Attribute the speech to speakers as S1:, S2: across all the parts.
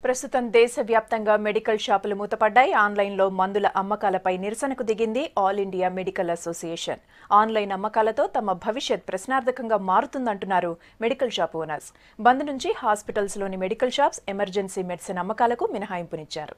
S1: ప్రస్తుతం దేశవ్యాప్తంగా మెడికల్ షాపులు మూతపడ్డాయి. ఆన్లైన్లో మందుల అమ్మకాలపై నిరసనకు దిగింది all India medical association. Online అమ్మకాలతో తమ భవిష్యత్ ప్రశ్నార్థకంగా మారుతుందంటున్నారు మెడికల్ షాప్ ఓనర్స్. బంద్ నుంచి హాస్పిటల్స్లోని మెడికల్ షాప్స్ ఎమర్జెన్సీ మెడిసిన్ అమ్మకాలకు మినహాయింపునిచ్చారు.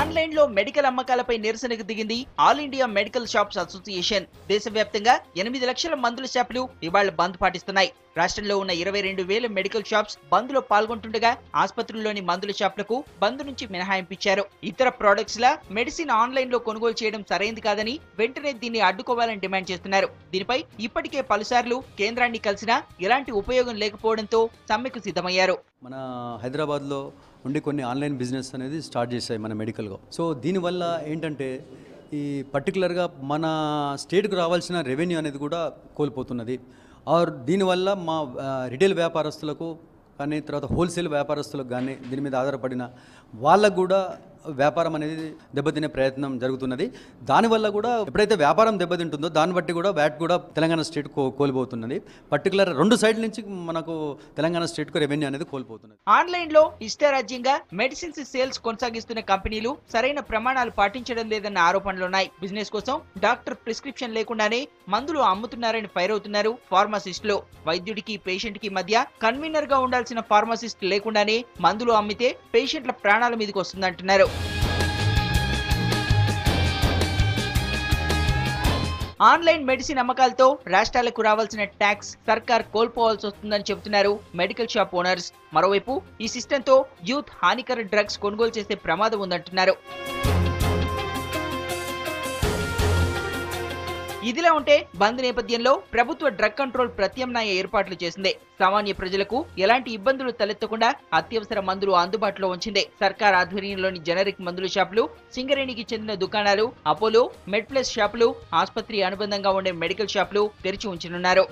S2: ఆన్లైన్లో మెడికల్ అమ్మకాలపై నిరసనకు దిగింది all India medical shops association. దేశవ్యాప్తంగా 8 లక్షల మందుల షాపులు ఇవాళ బంద్ పాటిస్తున్నాయి. రాష్ట్రంలో ఉన్న 22,000 మెడికల్ షాప్స్ బంద్ లో పాల్గొంటుండగా ఆసుపత్రుల్లోని మందుల షాపులకు బంద్ నుంచి మినహాయింపించారు. ఇతర ప్రొడక్ట్స్ ల మెడిసిన్ ఆన్లైన్ లో కొనుగోలు చేయడం సరైంది కాదని వెంటనే దీన్ని అడ్డుకోవాలని డిమాండ్ చేస్తున్నారు. దీనిపై ఇప్పటికే పలుసార్లు కేంద్రాన్ని కలిసినా ఎలాంటి ఉపయోగం లేకపోవడంతో సమ్మెకు సిద్ధమయ్యారు.
S3: మన హైదరాబాద్లో ఉండి కొన్ని ఆన్లైన్ బిజినెస్ అనేది స్టార్ట్ చేశాయి మన మెడికల్గా. సో దీనివల్ల ఏంటంటే ఈ పర్టికులర్గా మన స్టేట్కు రావాల్సిన రెవెన్యూ అనేది కూడా కోల్పోతున్నది. ఆర్ దీనివల్ల మా రిటైల్ వ్యాపారస్తులకు కానీ తర్వాత హోల్సేల్ వ్యాపారస్తులకు కానీ దీని మీద ఆధారపడిన వాళ్ళకు కూడా వ్యాపారం అనేది దెబ్బతినే ప్రయత్నం జరుగుతున్నది. దానివల్ల కూడా ఎప్పుడైతే వ్యాపారం దెబ్బతింటుందో దాన్ని బట్టి కూడా వ్యాట్ కూడా తెలంగాణ స్టేట్ కోల్పోతున్నది. పర్టికులర్ 2 సైడ్ల నుంచి మనకు తెలంగాణ స్టేట్కు రెవెన్యూ అనేది కోల్పోతున్నది.
S2: ఆన్లైన్లో ఇష్టారాజ్యంగా మెడిసిన్స్ సేల్స్ కొనసాగిస్తున్న కంపెనీలు సరైన ప్రమాణాలు పాటించడం లేదన్న ఆరోపణలున్నాయి. బిజినెస్ కోసం డాక్టర్ ప్రిస్క్రిప్షన్ లేకుండానే మందులు అమ్ముతున్నారని ఫైర్ అవుతున్నారు ఫార్మసిస్టులు. వైద్యుడికి పేషెంట్ కి మధ్య కన్వీనర్ గా ఉండాల్సిన ఫార్మసిస్ట్ లేకుండానే మందులు అమ్మితే పేషెంట్ల ప్రాణాల మీదకి వస్తుందంటున్నారు. ఆన్లైన్ మెడిసిన్ అమ్మకాలతో రాష్ట్రాలకు రావాల్సిన ట్యాక్స్ సర్కార్ కోల్పోవాల్సి వస్తుందని చెబుతున్నారు మెడికల్ షాప్ ఓనర్స్. మరోవైపు ఈ సిస్టంతో యూత్ హానికర డ్రగ్స్ కొనుగోలు చేసే ప్రమాదం ఉందంటున్నారు. ఇదిలా ఉంటే బంద్ నేపథ్యంలో ప్రభుత్వ డ్రగ్ కంట్రోల్ ప్రత్యామ్నాయ ఏర్పాట్లు చేసింది. సామాన్య ప్రజలకు ఎలాంటి ఇబ్బందులు తలెత్తకుండా అత్యవసర మందులు అందుబాటులో ఉంచింది. సర్కార్ ఆధ్వర్యంలోని జనరిక్ మందుల షాపులు, సింగరేణికి చెందిన దుకాణాలు, అపోలో, మెడ్ప్లస్ షాపులు, ఆసుపత్రి అనుబంధంగా ఉండే మెడికల్ షాపులు తెరిచి ఉంచనున్నారు.